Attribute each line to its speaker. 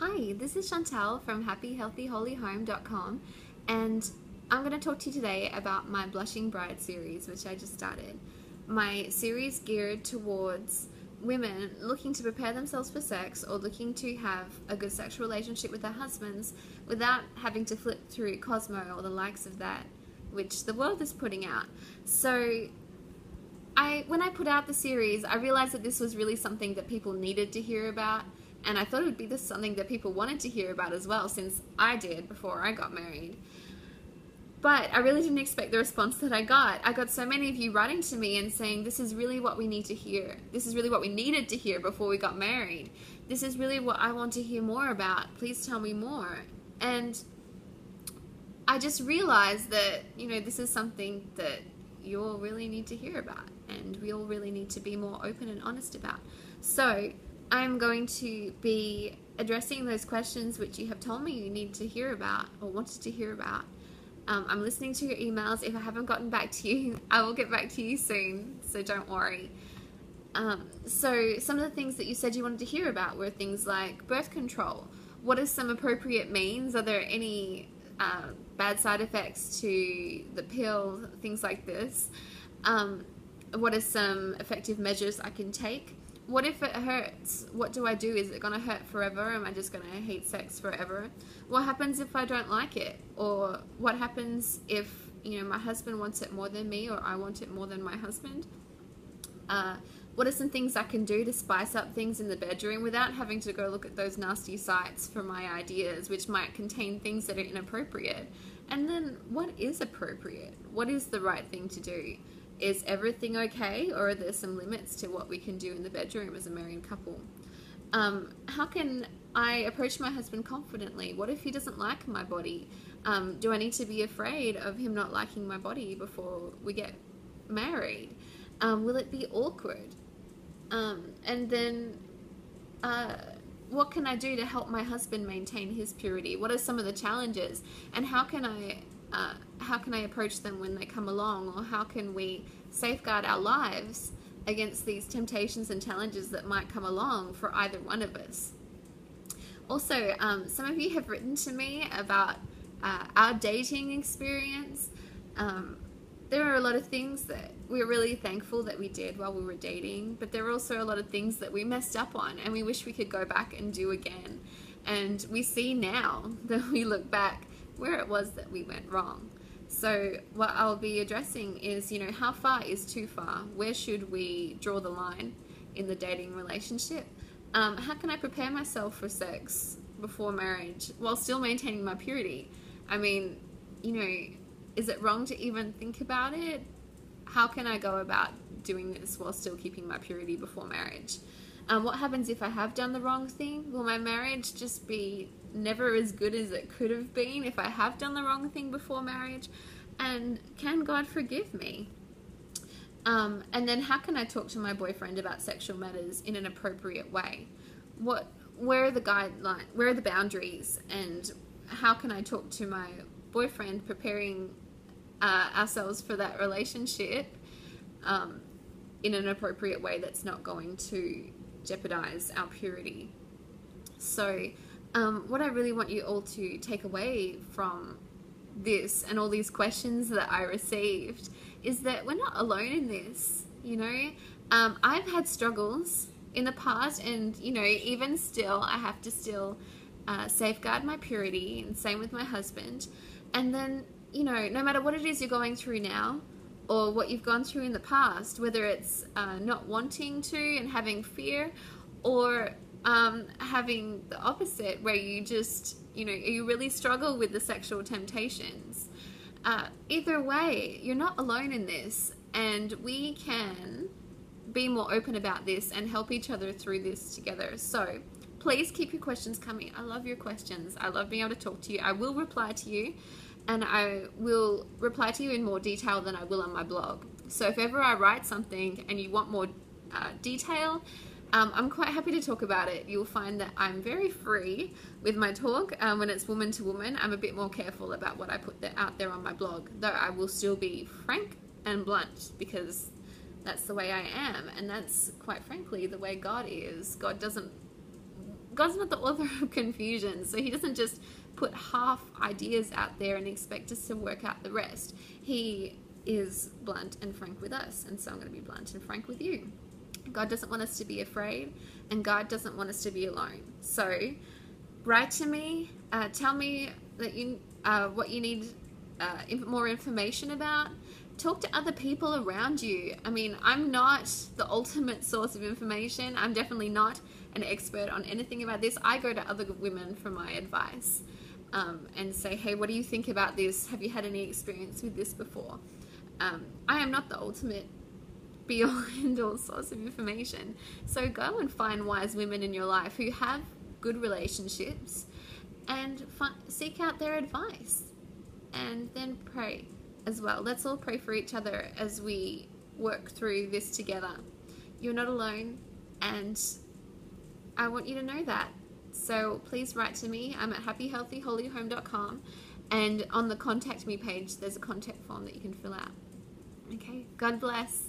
Speaker 1: Hi, this is Chantal from happyhealthyholyhome.com, and I'm going to talk to you today about my Blushing Bride series, which I just started. My series geared towards women looking to prepare themselves for sex or looking to have a good sexual relationship with their husbands without having to flip through Cosmo or the likes of that, which the world is putting out. So when I put out the series, I realized that this was really something that people needed to hear about, and I thought it would be something that people wanted to hear about as well, since I did before I got married. But I really didn't expect the response that I got. I got so many of you writing to me and saying, this is really what we need to hear. This is really what we needed to hear before we got married. This is really what I want to hear more about. Please tell me more. And I just realized that, this is something that you all really need to hear about, and we all really need to be more open and honest about. So I'm going to be addressing those questions which you have told me you need to hear about or wanted to hear about. I'm listening to your emails. If I haven't gotten back to you, I will get back to you soon, so don't worry. So some of the things that you said you wanted to hear about were things like birth control. What are some appropriate means? Are there any bad side effects to the pill? Things like this. What are some effective measures I can take? What if it hurts? What do I do? Is it going to hurt forever? Am I just going to hate sex forever? What happens if I don't like it? Or what happens if, my husband wants it more than me, or I want it more than my husband? What are some things I can do to spice up things in the bedroom without having to go look at those nasty sites for my ideas, which might contain things that are inappropriate? And then, what is appropriate? What is the right thing to do? Is everything okay, or are there some limits to what we can do in the bedroom as a married couple? How can I approach my husband confidently? What if he doesn't like my body? Do I need to be afraid of him not liking my body before we get married? Will it be awkward? And then what can I do to help my husband maintain his purity? What are some of the challenges, and how can I approach them when they come along, or how can we safeguard our lives against these temptations and challenges that might come along for either one of us? Also, some of you have written to me about our dating experience. There are a lot of things that we're really thankful that we did while we were dating, but there are also a lot of things that we messed up on and we wish we could go back and do again. And we see now that we look back where it was that we went wrong. So what I'll be addressing is, how far is too far? Where should we draw the line in the dating relationship? How can I prepare myself for sex before marriage while still maintaining my purity? I mean, is it wrong to even think about it? How can I go about doing this while still keeping my purity before marriage? What happens if I have done the wrong thing? Will my marriage just be never as good as it could have been if I have done the wrong thing before marriage? And can God forgive me? And then how can I talk to my boyfriend about sexual matters in an appropriate way? Where are the guidelines? Where are the boundaries? And how can I talk to my boyfriend, preparing ourselves for that relationship in an appropriate way that's not going to jeopardize our purity? So what I really want you all to take away from this and all these questions that I received is that we're not alone in this. I've had struggles in the past, and even still I have to still safeguard my purity, and same with my husband. And then no matter what it is you're going through now, or what you've gone through in the past, whether it's not wanting to and having fear, or having the opposite where you just, you really struggle with the sexual temptations. Either way, you're not alone in this, and we can be more open about this and help each other through this together. So please keep your questions coming. I love your questions. I love being able to talk to you. I will reply to you, and I will reply to you in more detail than I will on my blog. So if ever I write something and you want more detail, I'm quite happy to talk about it. You'll find that I'm very free with my talk. When it's woman to woman, I'm a bit more careful about what I put out there on my blog, though I will still be frank and blunt, because that's the way I am, and that's, quite frankly, the way God is. God doesn't God's not the author of confusion, so he doesn't just put half ideas out there and expect us to work out the rest. He is blunt and frank with us, and so I'm going to be blunt and frank with you. God doesn't want us to be afraid, and God doesn't want us to be alone. So write to me, tell me that what you need more information about. Talk to other people around you. I mean, I'm not the ultimate source of information. I'm definitely not an expert on anything about this. I go to other women for my advice and say, hey, what do you think about this? Have you had any experience with this before? I am not the ultimate be-all end-all source of information. So go and find wise women in your life who have good relationships and seek out their advice, and then pray as well. Let's all pray for each other as we work through this together. You're not alone, and I want you to know that. So please write to me. I'm at happyhealthyholyhome.com, and on the contact me page there's a contact form that you can fill out. Okay, God bless.